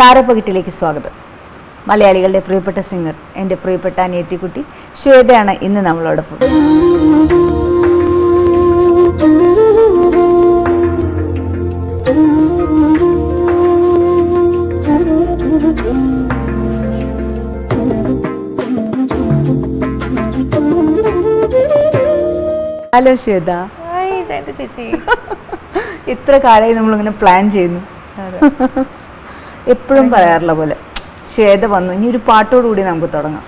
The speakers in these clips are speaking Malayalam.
താരപ്പകിട്ടിലേക്ക് സ്വാഗതം. മലയാളികളുടെ പ്രിയപ്പെട്ട സിംഗർ, എൻ്റെ പ്രിയപ്പെട്ട അനിയത്തിക്കുട്ടി ശ്വേതയാണ് ഇന്ന് നമ്മളോടൊപ്പം. ഹലോ ശ്വേത. ചേച്ചി, ഇത്ര കാലമായി നമ്മളിങ്ങനെ പ്ലാൻ ചെയ്യുന്നു. എപ്പോഴും പറയാറുള്ള പോലെ ശ്വേത വന്നു, ഇനി ഒരു പാട്ടോടുകൂടി നമുക്ക് തുടങ്ങാം.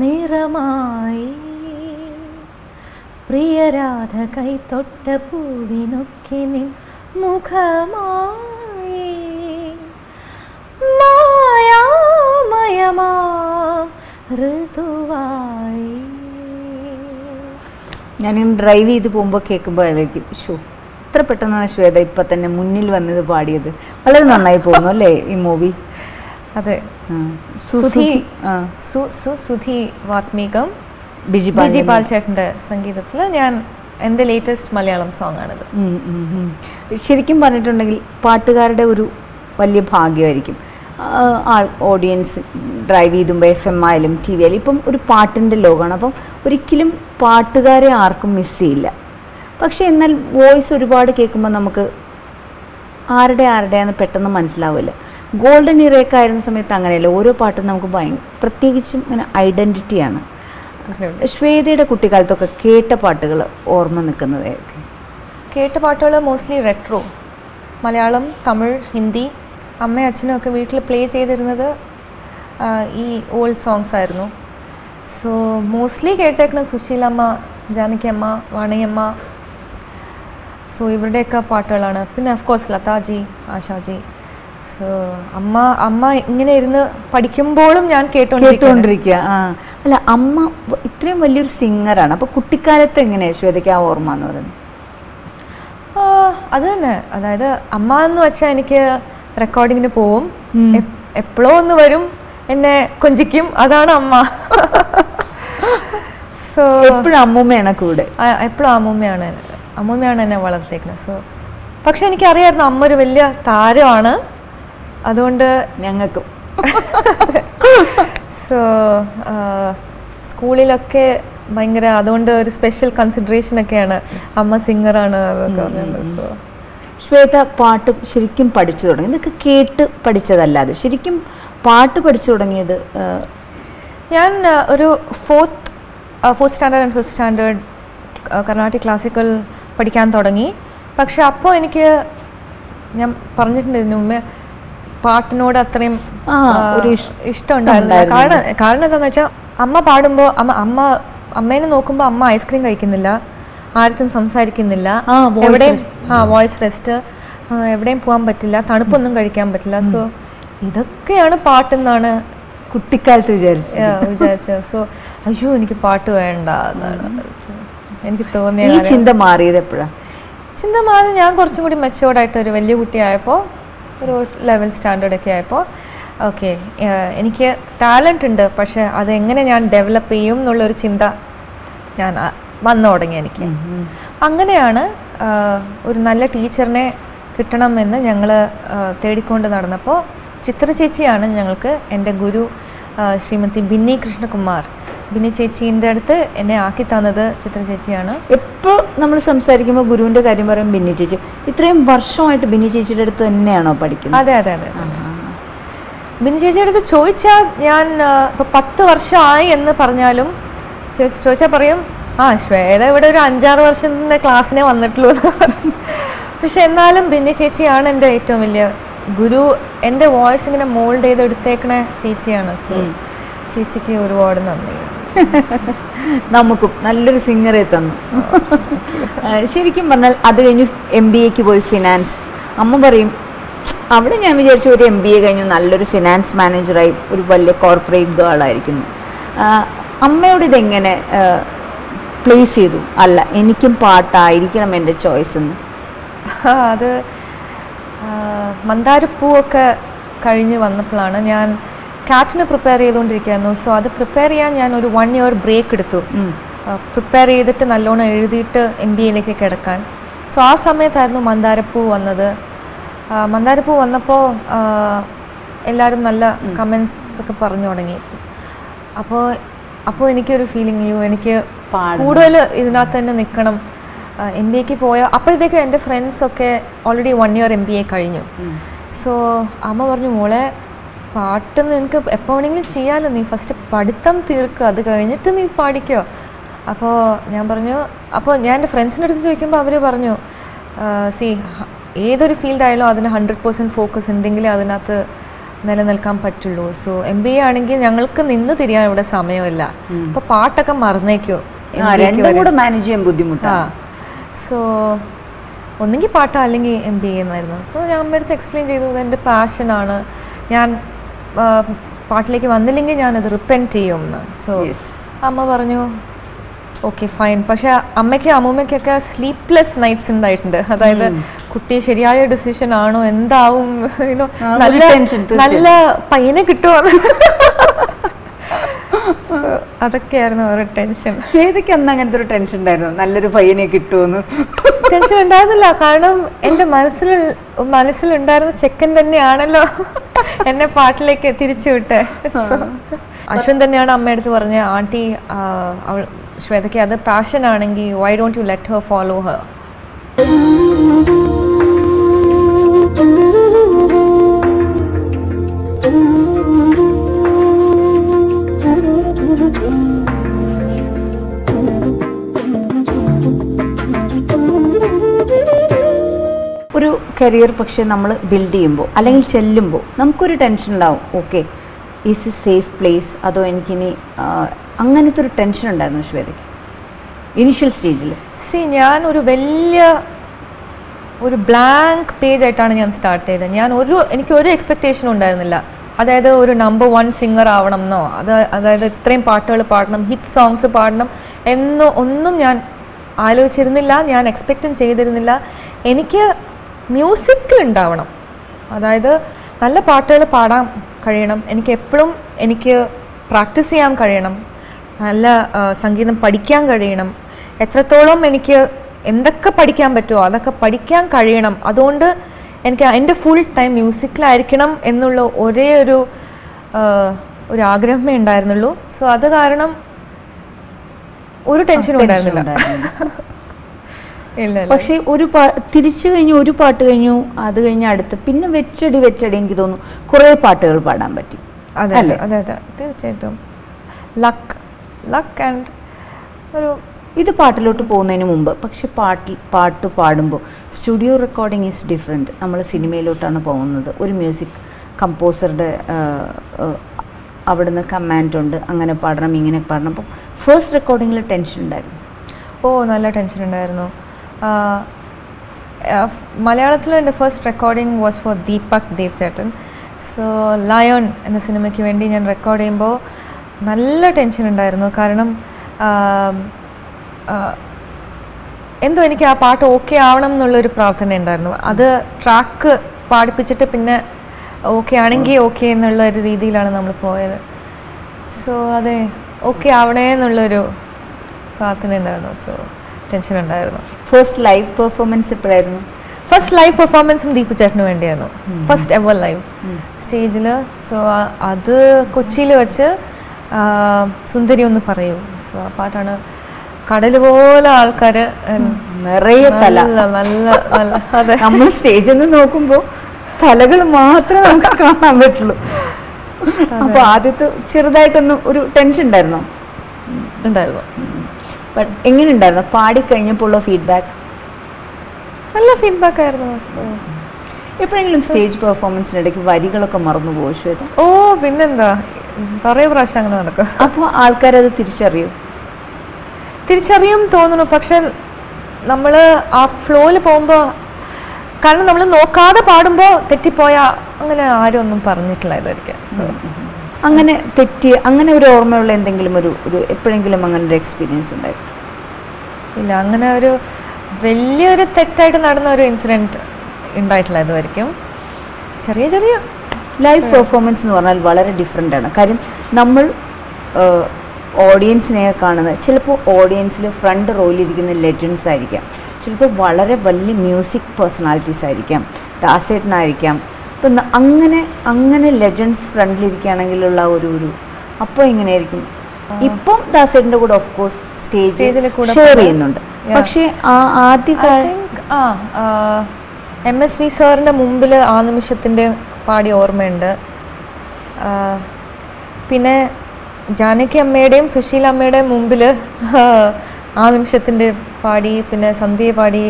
നിറമായി പ്രിയരാധ കൈ തൊട്ട പൂവിനൊക്കെ നിൻ മുഖമായി മായാമയമാം ഋതുവായി. ഞാനിങ്ങനെ ഡ്രൈവ് ചെയ്ത് പോകുമ്പോൾ കേൾക്കുമ്പോൾ ആലോചിക്കും, ഷോ ഇത്ര പെട്ടെന്നാണ് ശ്വേത ഇപ്പം തന്നെ മുന്നിൽ വന്നത് പാടിയത്. വളരെ നന്നായി പോകുന്നു അല്ലേ ഈ മൂവി? അതെ, സുധി വാത്മീകം, ബിജി പാൽ ചേട്ടൻ്റെ സംഗീതത്തിൽ ഞാൻ എൻ്റെ ലേറ്റസ്റ്റ് മലയാളം സോങ് ആണിത്. ശരിക്കും പറഞ്ഞിട്ടുണ്ടെങ്കിൽ പാട്ടുകാരുടെ ഒരു വലിയ ഭാഗ്യമായിരിക്കും ഓഡിയൻസ് ഡ്രൈവ് ചെയ്തുമ്പോൾ FM ആയാലും TV ആയാലും ഇപ്പം ഒരു പാട്ടിൻ്റെ ലോകമാണ്. അപ്പം ഒരിക്കലും പാട്ടുകാരെ ആർക്കും മിസ് ചെയ്യില്ല. പക്ഷേ എന്നാൽ വോയിസ് ഒരുപാട് കേൾക്കുമ്പോൾ നമുക്ക് ആരുടെയാണെന്ന് പെട്ടെന്ന് മനസ്സിലാവില്ല. ഗോൾഡൻ ഇറയൊക്കെ ആയിരുന്ന സമയത്ത് അങ്ങനെയല്ല, ഓരോ പാട്ടും നമുക്ക് പ്രത്യേകിച്ചും ഇങ്ങനെ ഐഡൻറ്റിറ്റിയാണ്. ശ്വേതയുടെ കുട്ടിക്കാലത്തൊക്കെ കേട്ട പാട്ടുകൾ ഓർമ്മ നിൽക്കുന്നതായിരിക്കും. കേട്ട പാട്ടുകൾ മോസ്റ്റ്ലി റെട്രോ, മലയാളം, തമിഴ്, ഹിന്ദി. അമ്മയും അച്ഛനും ഒക്കെ വീട്ടിൽ പ്ലേ ചെയ്തിരുന്നത് ഈ ഓൾഡ് സോങ്സ് ആയിരുന്നു. സോ മോസ്റ്റ്ലി കേട്ടേക്കുന്ന സുശീലമ്മ, ജാനകിയമ്മ, വാണിയമ്മ, സോ ഇവരുടെയൊക്കെ പാട്ടുകളാണ്. പിന്നെ ഓഫ്കോഴ്സ് ലതാജി, ആശാജി. സോ അമ്മ ഇങ്ങനെ ഇരുന്ന് പഠിക്കുമ്പോഴും ഞാൻ കേട്ടോണ്ടിരിക്കുക. അല്ല, അമ്മ ഇത്രയും വലിയൊരു സിംഗറാണ്. അപ്പോൾ കുട്ടിക്കാലത്ത് എങ്ങനെയാണ് ശ്വേതയ്ക്ക് ആ ഓർമ്മ എന്ന് പറയുന്നത്? അത് തന്നെ, അതായത് അമ്മ എന്ന് വെച്ചാൽ എനിക്ക് റെക്കോർഡിങ്ങിന് പോവും, എപ്പോഴോ ഒന്ന് വരും, എന്നെ കൊഞ്ചിക്കും, അതാണ് അമ്മ. സോ എപ്പോഴും അമ്മൂമ്മയാണ് കൂടെ, എപ്പോഴും അമ്മൂമ്മയാണ് എന്നെ വളർത്തിയേക്കുന്നത്. സോ പക്ഷെ എനിക്കറിയായിരുന്നു അമ്മ ഒരു വലിയ താരമാണ്, അതുകൊണ്ട് ഞങ്ങൾക്കും. സോ സ്കൂളിലൊക്കെ ഭയങ്കര, അതുകൊണ്ട് ഒരു സ്പെഷ്യൽ കൺസിഡറേഷൻ ഒക്കെയാണ്, അമ്മ സിംഗറാണ് അതൊക്കെ പറയുന്നത്. സോ ശ്വേത പാട്ട് ശരിക്കും പഠിച്ചു തുടങ്ങി, ഇതൊക്കെ കേട്ട് പഠിച്ചതല്ലാതെ ശരിക്കും പാട്ട് പഠിച്ചു തുടങ്ങിയത്? ഞാൻ ഒരു fourth standard and fifth standard Carnatic classical പഠിക്കാൻ തുടങ്ങി. പക്ഷെ അപ്പോൾ എനിക്ക്, ഞാൻ പറഞ്ഞിട്ടുണ്ട് ഇതിനു മുമ്പേ, പാട്ടിനോട് അത്രയും ഒരു ഇഷ്ടം ഉണ്ടായിരുന്നില്ല. കാരണം എന്താണെന്ന് വെച്ചാൽ അമ്മ പാടുമ്പോൾ അമ്മേനെ നോക്കുമ്പോൾ അമ്മ ഐസ്ക്രീം കഴിക്കുന്നില്ല, ആർക്കും സംസാരിക്കുന്നില്ല, എവിടെയും വോയിസ് റെസ്റ്റ്, എവിടെയും പോകാൻ പറ്റില്ല, തണുപ്പൊന്നും കഴിക്കാൻ പറ്റില്ല. സോ ഇതൊക്കെയാണ് പാട്ടെന്നാണ് കുട്ടിക്കാലത്ത് വിചാരിച്ചത്. സോ അയ്യോ എനിക്ക് പാട്ട് വേണ്ട എന്നാണ് എനിക്ക് തോന്നിയ. ഈ ചിന്ത മാറിയത് എപ്പോഴാണ്? ചിന്ത മാറി ഞാൻ കുറച്ചും കൂടി മെച്ചുവേർഡായിട്ട് ഒരു വലിയ കുട്ടിയായപ്പോൾ, ഒരു 11th സ്റ്റാൻഡേർഡൊക്കെ ആയപ്പോൾ, ഓക്കെ എനിക്ക് ടാലൻ്റ് ഉണ്ട്, പക്ഷെ അതെങ്ങനെ ഞാൻ ഡെവലപ്പ് ചെയ്യും എന്നുള്ളൊരു ചിന്ത ഞാൻ വന്നു തുടങ്ങി എനിക്ക്. അങ്ങനെയാണ് ഒരു നല്ല ടീച്ചറിനെ കിട്ടണമെന്ന് ഞങ്ങൾ തേടിക്കൊണ്ട് നടന്നപ്പോൾ ചിത്ര ചേച്ചിയാണ് ഞങ്ങൾക്ക് എൻ്റെ ഗുരു, ശ്രീമതി ബിന്നി കൃഷ്ണകുമാർ. ബിന്നി ചേച്ചീൻ്റെ അടുത്ത് എന്നെ ആക്കി തന്നത് ചിത്ര ചേച്ചിയാണ്. എപ്പോൾ നമ്മൾ സംസാരിക്കുമ്പോൾ ഗുരുവിൻ്റെ കാര്യം പറയും ബിന്നി ചേച്ചി. ഇത്രയും വർഷമായിട്ട് ബിന്നി ചേച്ചിയുടെ അടുത്ത് തന്നെയാണോ പഠിക്കുന്നത്? അതെ അതെ അതെ. ബിന്നി ചേച്ചിയുടെ അടുത്ത് ചോദിച്ചാൽ ഞാൻ ഇപ്പോൾ 10 വർഷമായി എന്ന് പറഞ്ഞാലും ചോദിച്ചാൽ പറയും ശ്വേത ഇവിടെ ഒരു 5-6 വർഷത്തിൻ്റെ ക്ലാസ്സിനെ വന്നിട്ടുള്ളൂ. പക്ഷെ എന്നാലും ബിന്നി ചേച്ചിയാണ് എൻ്റെ ഏറ്റവും വലിയ ഗുരു. എൻ്റെ വോയിസ് ഇങ്ങനെ മോൾഡ് ചെയ്തെടുത്തേക്കണ ചേച്ചിയാണ്. സോ ചേച്ചിക്ക് ഒരുപാട് നന്ദി. നമുക്കും നല്ലൊരു സിംഗറെ തന്നു. ശരിക്കും പറഞ്ഞാൽ അത് കഴിഞ്ഞ് MBA പോയി ഫിനാൻസ്. അമ്മ പറയും അവിടെ ഞാൻ വിചാരിച്ചു ഒരു MBA കഴിഞ്ഞു നല്ലൊരു ഫിനാൻസ് മാനേജറായി ഒരു വലിയ കോർപ്പറേറ്റ് ഗേളായിരിക്കുന്നു. അമ്മയോട് ഇതെങ്ങനെ പ്ലേസ് ചെയ്തു? അല്ല എനിക്കും പാട്ടായിരിക്കണം എൻ്റെ ചോയ്സ് എന്ന്. അത് മന്ദാരപ്പൂവൊക്കെ കഴിഞ്ഞ് വന്നപ്പോഴാണ് ഞാൻ കാറ്റിന് പ്രിപ്പയർ ചെയ്തുകൊണ്ടിരിക്കുകയായിരുന്നു. സോ അത് പ്രിപ്പയർ ചെയ്യാൻ ഞാൻ ഒരു 1 year ബ്രേക്ക് എടുത്തു. പ്രിപ്പയർ ചെയ്തിട്ട് നല്ലോണം എഴുതിയിട്ട് MBA കിടക്കാൻ. സോ ആ സമയത്തായിരുന്നു മന്ദാരപ്പൂ വന്നത്. മന്ദാരപ്പൂ വന്നപ്പോൾ എല്ലാവരും നല്ല കമൻസ് ഒക്കെ പറഞ്ഞു തുടങ്ങി. അപ്പോൾ എനിക്കൊരു ഫീലിംഗ് എനിക്ക് കൂടുതൽ ഇതിനകത്ത് തന്നെ നിൽക്കണം. MBA പോയാൽ അപ്പോഴത്തേക്കും എൻ്റെ ഫ്രണ്ട്സൊക്കെ ഓൾറെഡി 1 year MBA കഴിഞ്ഞു. സോ അമ്മ പറഞ്ഞു മോളെ പാട്ട് നിനക്ക് എപ്പോൾ വേണമെങ്കിലും ചെയ്യാമല്ലോ, നീ ഫസ്റ്റ് പഠിത്തം തീർക്കുക, അത് കഴിഞ്ഞിട്ട് നീ പാടിക്കോ. അപ്പോൾ ഞാൻ പറഞ്ഞു, അപ്പോൾ ഞാൻ എൻ്റെ ഫ്രണ്ട്സിൻ്റെ അടുത്ത് ചോദിക്കുമ്പോൾ അവർ പറഞ്ഞു ഏതൊരു ഫീൽഡായാലും അതിന് 100% ഫോക്കസ് ഉണ്ടെങ്കിലേ അതിനകത്ത് നിലനിൽക്കാൻ പറ്റുള്ളൂ. സോ MBA ആണെങ്കിൽ ഞങ്ങൾക്ക് നിന്ന് തിരിയാൻ ഇവിടെ സമയമില്ല. അപ്പോൾ പാട്ടൊക്കെ മറന്നേക്കോ, മാനേജ് ചെയ്യാൻ ബുദ്ധിമുട്ടാണ്. സോ ഒന്നെങ്കിൽ പാട്ട് അല്ലെങ്കിൽ MBA എന്നായിരുന്നു. സോ ഞാൻ അമ്മയടുത്ത് എക്സ്പ്ലെയിൻ ചെയ്തു എൻ്റെ പാഷനാണ്, ഞാൻ പാട്ടിലേക്ക് വന്നില്ലെങ്കിൽ ഞാനത് റിപ്പൻറ്റ് ചെയ്യുമെന്ന്. സോ അമ്മ പറഞ്ഞു ഓക്കെ ഫൈൻ. പക്ഷെ അമ്മയ്ക്ക് അമ്മൂമ്മയ്ക്കൊക്കെ സ്ലീപ്ലെസ് നൈറ്റ്സ് ഉണ്ടായിട്ടുണ്ട്. അതായത് കുട്ടി ശരിയായ ഡിസിഷൻ ആണോ, എന്താവും, നല്ല പയ്യനെ കിട്ടുമോ, അതൊക്കെയായിരുന്നു അവരുടെ ടെൻഷൻ. ശ്വേതയ്ക്ക് അന്ന് അങ്ങനത്തെ ഒരു ടെൻഷൻ ഉണ്ടായിരുന്നു, നല്ലൊരു പയ്യനെ കിട്ടുമെന്ന്? ടെൻഷൻ ഉണ്ടായിരുന്നില്ല, കാരണം എൻ്റെ മനസ്സിലുണ്ടായിരുന്ന ചെക്കൻ തന്നെയാണല്ലോ എന്നെ പാട്ടിലേക്ക് തിരിച്ചു വിട്ടെ. അശ്വിൻ തന്നെയാണ് അമ്മയടുത്ത് പറഞ്ഞത്, ആൻറ്റി ശ്വേതയ്ക്ക് അത് പാഷൻ ആണെങ്കിൽ why don't you let Har follow Har. ഒരു കരിയർ പക്ഷേ നമ്മൾ ബിൽഡ് ചെയ്യുമ്പോൾ അല്ലെങ്കിൽ ചെല്ലുമ്പോൾ നമുക്കൊരു ടെൻഷൻ ഉണ്ടാവും. Okay is A safe place, അതോ എനിക്കിനി അങ്ങനത്തെ ഒരു ടെൻഷൻ ഉണ്ടായിരുന്നു ശ്വേതയ്ക്ക് ഇനിഷ്യൽ സ്റ്റേജിൽ? ഞാൻ ഒരു വലിയ ബ്ലാങ്ക് പേജ് ആയിട്ടാണ് ഞാൻ സ്റ്റാർട്ട് ചെയ്തത്. എനിക്കൊരു എക്സ്പെക്റ്റേഷനും ഉണ്ടായിരുന്നില്ല. അതായത് ഒരു നമ്പർ 1 സിംഗർ ആവണം എന്നോ അതായത് ഇത്രയും പാട്ടുകൾ പാടണം, ഹിറ്റ് സോങ്സ് പാടണം എന്നോ ഒന്നും ഞാൻ ആലോചിച്ചിരുന്നില്ല, ഞാൻ എക്സ്പെക്റ്റും ചെയ്തിരുന്നില്ല. എനിക്ക് മ്യൂസിക്കിൽ ഉണ്ടാവണം, അതായത് നല്ല പാട്ടുകൾ പാടാൻ കഴിയണം, എനിക്ക് എപ്പോഴും പ്രാക്ടീസ് ചെയ്യാൻ കഴിയണം, നല്ല സംഗീതം പഠിക്കാൻ കഴിയണം, എത്രത്തോളം എനിക്ക് എന്തൊക്കെ പഠിക്കാൻ പറ്റുമോ അതൊക്കെ പഠിക്കാൻ കഴിയണം. അതുകൊണ്ട് എനിക്ക് എൻ്റെ ഫുൾ ടൈം മ്യൂസിക്കിലായിരിക്കണം എന്നുള്ള ഒരേ ഒരു ആഗ്രഹമേ ഉണ്ടായിരുന്നുള്ളൂ. സോ അത് കാരണം ഒരു ടെൻഷനും ഉണ്ടായിരുന്നില്ല. ഇല്ല. പക്ഷേ തിരിച്ചു കഴിഞ്ഞു, ഒരു പാട്ട് കഴിഞ്ഞു, അത് കഴിഞ്ഞ് അടുത്ത് പിന്നെ വെച്ചടി എനിക്ക് തോന്നുന്നു കുറേ പാട്ടുകൾ പാടാൻ പറ്റി. അതെ അതെ അതെ തീർച്ചയായിട്ടും. ലക്ക് ആൻഡ് ഇത് പാട്ടിലോട്ട് പോകുന്നതിന് മുമ്പ്. പക്ഷെ പാട്ട് പാടുമ്പോൾ സ്റ്റുഡിയോ റെക്കോർഡിങ് ഈസ് ഡിഫറെൻറ്റ്. നമ്മൾ സിനിമയിലോട്ടാണ് പോകുന്നത്, ഒരു മ്യൂസിക് കമ്പോസറുടെ അവിടുന്ന് കമാൻഡ് ഉണ്ട്, അങ്ങനെ പാടണം ഇങ്ങനെ പാടണം. അപ്പം ഫസ്റ്റ് റെക്കോർഡിങ്ങിൽ ടെൻഷൻ ഉണ്ടായിരുന്നു? നല്ല ടെൻഷൻ ഉണ്ടായിരുന്നു. മലയാളത്തിൽ എൻ്റെ first recording was for Deepak ദേവ്ചേട്ടൻ. സോ ലയൺ എന്ന സിനിമയ്ക്ക് വേണ്ടി ഞാൻ റെക്കോർഡ് ചെയ്യുമ്പോൾ നല്ല ടെൻഷൻ ഉണ്ടായിരുന്നു. കാരണം എന്തോ എനിക്ക് ആ പാട്ട് ഓക്കെ ആവണം എന്നുള്ളൊരു പ്രാർത്ഥന ഉണ്ടായിരുന്നു. അത് ട്രാക്ക് പാടിപ്പിച്ചിട്ട് പിന്നെ ഓക്കെ ആണെങ്കിൽ ഓക്കെ എന്നുള്ള ഒരു രീതിയിലാണ് നമ്മൾ പോയത്. സോ അതെ ഓക്കെ ആവണേ എന്നുള്ളൊരു പ്രാർത്ഥന ഉണ്ടായിരുന്നു. സോ ടെൻഷൻ ഉണ്ടായിരുന്നു. ഫസ്റ്റ് ലൈവ് പെർഫോമൻസ് എപ്പോഴായിരുന്നു? ഫസ്റ്റ് ലൈവ് പെർഫോമൻസും ദീപു ചേട്ടന് വേണ്ടിയായിരുന്നു, ഫസ്റ്റ് എവർ ലൈവ് സ്റ്റേജിൽ. സോ അത് കൊച്ചിയിൽ വെച്ച് സുന്ദരി ഒന്ന് പറയൂ. സോ ആ പാട്ടാണ്. കടൽ പോലെ ആൾക്കാർ, നിറയെ തല, നല്ല നല്ല. അതെ, നമ്മൾ സ്റ്റേജിൽ നിന്ന് നോക്കുമ്പോൾ തലകൾ മാത്രമേ നമുക്ക് കാണാൻ പറ്റുള്ളൂ. അപ്പോൾ ആദ്യത്തെ ചെറുതായിട്ടൊന്ന് ഒരു ടെൻഷൻ ഉണ്ടായിരുന്നു. ബട്ട് എങ്ങനെ ഉണ്ടായിരുന്നു പാടിക്കഴിഞ്ഞപ്പോൾ ഉള്ള ഫീഡ്ബാക്ക്? നല്ല ഫീഡ്ബാക്ക് ആയിരുന്നു. എപ്പോഴെങ്കിലും സ്റ്റേജ് പെർഫോമൻസിനിടയ്ക്ക് വരികളൊക്കെ മറന്നുപോകും ശ്വേത? ഓ പിന്നെന്താ, കുറേ പ്രാവശ്യം അങ്ങനെ നടക്കും. അപ്പോൾ ആൾക്കാരത് തിരിച്ചറിയും തോന്നുന്നു. പക്ഷെ നമ്മൾ ആ ഫ്ലോയിൽ പോകുമ്പോൾ, കാരണം നമ്മൾ നോക്കാതെ പാടുമ്പോൾ തെറ്റിപ്പോയാൽ അങ്ങനെ ആരും ഒന്നും പറഞ്ഞിട്ടില്ല ഇതൊരിക്കൽ. അങ്ങനെ അങ്ങനെ ഒരു ഓർമ്മയുള്ള എന്തെങ്കിലും ഒരു എപ്പോഴെങ്കിലും അങ്ങനെ ഒരു എക്സ്പീരിയൻസ് ഉണ്ടായിരുന്നു? ഇല്ല, അങ്ങനെ ഒരു വലിയൊരു തെറ്റായിട്ട് നടന്ന ഒരു ഇൻസിഡൻറ്റ് ഉണ്ടായിട്ടില്ല ഇതുവരെയ്ക്കും. ചെറിയ ലൈവ് പെർഫോമൻസ് എന്ന് പറഞ്ഞാൽ വളരെ ഡിഫറെൻ്റ് ആണ്. കാര്യം നമ്മൾ ഓഡിയൻസിനെ കാണുന്നത് ചിലപ്പോൾ ഓഡിയൻസിൽ ഫ്രണ്ട് റോയിലിരിക്കുന്ന ലെജൻസ് ആയിരിക്കാം, ചിലപ്പോൾ വളരെ വലിയ മ്യൂസിക് പേഴ്സണാലിറ്റീസ് ആയിരിക്കാം, ദാസേട്ടനായിരിക്കാം. ഇപ്പം അങ്ങനെ ലെജൻസ് ഫ്രണ്ടിലിരിക്കുകയാണെങ്കിലുള്ള ഒരു അപ്പോൾ എങ്ങനെയായിരിക്കും? ഇപ്പം ദാസേട്ടൻ്റെ കൂടെ ഓഫ് കോഴ്സ് സ്റ്റേജിൽ ഷെയർ ചെയ്യുന്നുണ്ട്. പക്ഷേ MSV സാറിൻ്റെ മുമ്പിൽ ആ നിമിഷത്തിൻ്റെ പാടി ഓർമ്മയുണ്ട്. പിന്നെ ജാനകി അമ്മയുടെയും സുശീല അമ്മയുടെയും മുമ്പിൽ ആ നിമിഷത്തിൻ്റെ പാടി, പിന്നെ സന്ധ്യയെ പാടി,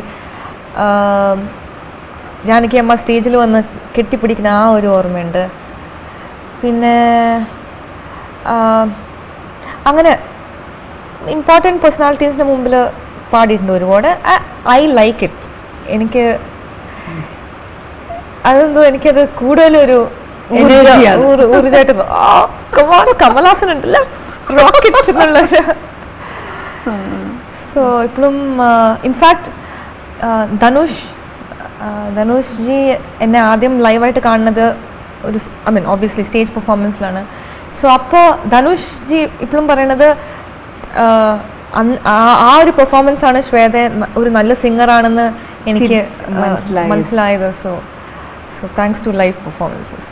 ജാനകി അമ്മ സ്റ്റേജിൽ വന്ന് കെട്ടിപ്പിടിക്കുന്ന ആ ഒരു ഓർമ്മയുണ്ട്. പിന്നെ അങ്ങനെ ഇമ്പോർട്ടൻറ്റ് പേഴ്സണാലിറ്റീസിൻ്റെ മുമ്പിൽ പാടിയിട്ടുണ്ട് ഒരുപാട്. I like it. എനിക്കത് കൂടുതലൊരു ഊർജമായിട്ട് കമൽഹാസൻ ഉണ്ടല്ലോ റോക്കറ്റ് എന്നുള്ളൊരു. സോ ഇപ്പോഴും ഇൻഫാക്ട് ധനുഷ് ജി എന്നെ ആദ്യം ലൈവായിട്ട് കാണുന്നത് ഒബ്വിയസ്ലി സ്റ്റേജ് പെർഫോമൻസിലാണ്. സോ അപ്പോൾ ധനുഷ് ജി ഇപ്പോഴും പറയണത് ആ ഒരു പെർഫോമൻസ് ആണ് ശ്വേത ഒരു നല്ല സിംഗറാണെന്ന് എനിക്ക് മനസ്സിലായത്. So thanks to live performances.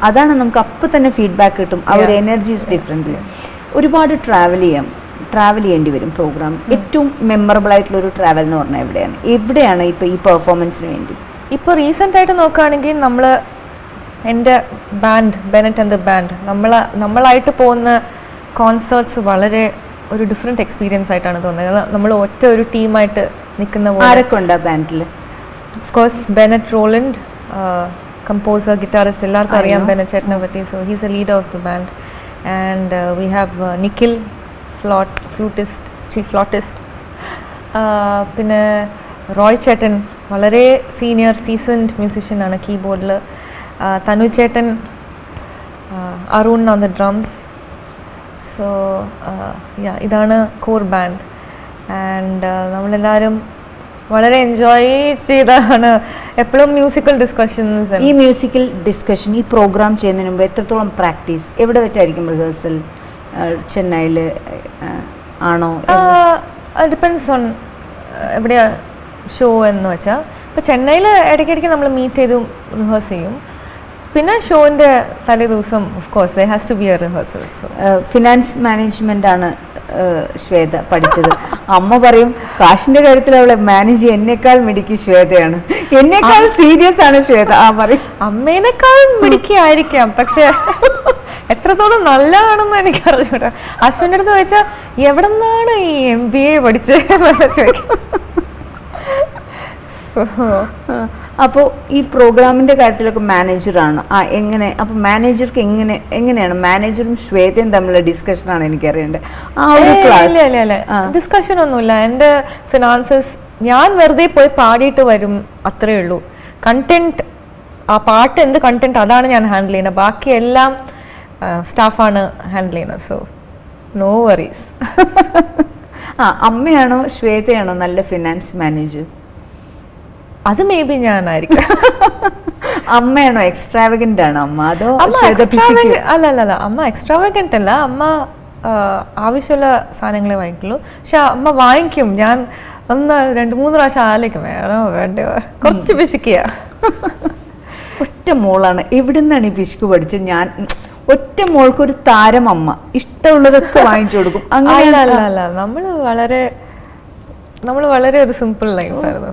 അതാണ് നമുക്ക് അപ്പം തന്നെ ഫീഡ്ബാക്ക് കിട്ടും. ആ ഒരു എനർജീസ് ഡിഫറെൻ്റ്. ഒരുപാട് ട്രാവൽ ചെയ്യേണ്ടി വരും പ്രോഗ്രാം. ഏറ്റവും മെമ്മറബിൾ ആയിട്ടുള്ളൊരു ട്രാവൽ എന്ന് പറഞ്ഞാൽ എവിടെയാണ് ഇപ്പോൾ ഈ പെർഫോമൻസിന് വേണ്ടി? ഇപ്പോൾ റീസെൻ്റായിട്ട് നോക്കുകയാണെങ്കിൽ എൻ്റെ band Bennett and the band നമ്മളായിട്ട് പോകുന്ന കോൺസേർട്സ് വളരെ ഒരു ഡിഫറെൻറ്റ് എക്സ്പീരിയൻസ് ആയിട്ടാണ് തോന്നുന്നത്. നമ്മൾ ഒറ്റ ഒരു ടീമായിട്ട് നിൽക്കുന്ന പോലെ. ആരൊക്കെ ഉണ്ട് ആ ബാൻഡിൽ? Of course Bennet Roland, composer, guitarist, എല്ലാവർക്കും അറിയാം ബെനറ്റ് ചേട്ടനെ പറ്റി. So he's a leader of the band. And we have Nikhil, flautist. പിന്നെ റോയ് ചേട്ടൻ വളരെ സീനിയർ സീസൺഡ് മ്യൂസിഷ്യനാണ് കീബോർഡിൽ. തനു ചേട്ടൻ, Arun on the drums. So ഇതാണ് കോർ ബാൻഡ്. ആൻഡ് നമ്മളെല്ലാവരും വളരെ എൻജോയ് ചെയ്താണ് എപ്പോഴും മ്യൂസിക്കൽ ഡിസ്കഷൻസ്. ഈ മ്യൂസിക്കൽ ഡിസ്കഷൻ ഈ പ്രോഗ്രാം ചെയ്യുന്നതിന് മുമ്പ് എത്രത്തോളം പ്രാക്ടീസ്, എവിടെ വെച്ചായിരിക്കും റിഹേഴ്സൽ? ചെന്നൈയിൽ ആണോ? ഡിപ്പെൻസ് ഓൺ എവിടെയാ ഷോ എന്ന് വെച്ചാൽ. ഇപ്പോൾ ചെന്നൈയിൽ ഇടയ്ക്കിടയ്ക്ക് നമ്മൾ മീറ്റ് ചെയ്ത് റിഹേഴ്സ് ചെയ്യും. പിന്നെ ഷോൻ്റെ തലേ ദിവസം of course they has to be a rehearsal. Finance management ആണ് ശ്വേത പഠിച്ചത്. അമ്മ പറയും കാശിൻ്റെ കാര്യത്തിൽ അവളെ മാനേജ് എന്നേക്കാൾ മിടുക്കി ശ്വേതയാണ്, എന്നേക്കാൾ സീരിയസ് ആണ് ശ്വേത. പറയും അമ്മേനേക്കാൾ മിടുക്കിയായിരിക്കാം, പക്ഷെ എത്രത്തോളം നല്ലതാണെന്ന് എനിക്ക് അറിഞ്ഞൂടാ. അശ്വിൻ്റെ അടുത്ത് ചോദിച്ചാൽ എവിടെ നിന്നാണ് ഈ MBA പഠിച്ചതെന്നാണ് ചോദിക്കും. അപ്പോൾ ഈ പ്രോഗ്രാമിൻ്റെ കാര്യത്തിലൊക്കെ മാനേജറാണ് അപ്പോൾ മാനേജർക്ക് എങ്ങനെയാണ് മാനേജറും ശ്വേതയും തമ്മിലുള്ള ഡിസ്കഷനാണ് എനിക്കറിയേണ്ടത്. ആ ഒരു ക്ലാസ് ഡിസ്കഷൻ ഒന്നുമില്ല. എൻ്റെ ഫിനാൻസസ് ഞാൻ വെറുതെ പോയി പാടിയിട്ട് വരും, അത്രേ ഉള്ളൂ. കണ്ടന്റ്, ആ പാട്ട് എന്ത് കണ്ടന്റ് അതാണ് ഞാൻ ഹാൻഡിൽ ചെയ്യുന്നത്, ബാക്കി എല്ലാം സ്റ്റാഫാണ് ഹാൻഡിൽ ചെയ്യുന്നത്. So no worries. അമ്മയാണോ ശ്വേതയാണോ നല്ല ഫിനാൻസ് മാനേജർ? അത് മേ ബി ഞാനായിരിക്കും. അമ്മയാണോ എക്സ്ട്രാവഗന്റ് ആണോ അമ്മ? അതോ അല്ല അമ്മ എക്സ്ട്രാവഗന്റ് അല്ല. അമ്മ ആവശ്യമുള്ള സാധനങ്ങളെ വാങ്ങിക്കുള്ളൂ. പക്ഷെ അമ്മ വാങ്ങിക്കും. ഞാൻ 2-3 പ്രാവശ്യം ആലോചിക്കും വേണ്ട കുറച്ച് പിശുക്കുക. ഒറ്റ മോളാണ്. എവിടെ നിന്നാണ് ഈ പിശുക്ക് പഠിച്ചത്? ഞാൻ ഒറ്റ മോൾക്കൊരു താരം അമ്മ, ഇഷ്ടമുള്ളതൊക്കെ വാങ്ങിച്ചു കൊടുക്കും. അങ്ങനെ നമ്മൾ വളരെ ഒരു സിമ്പിൾ ലൈഫായിരുന്നു.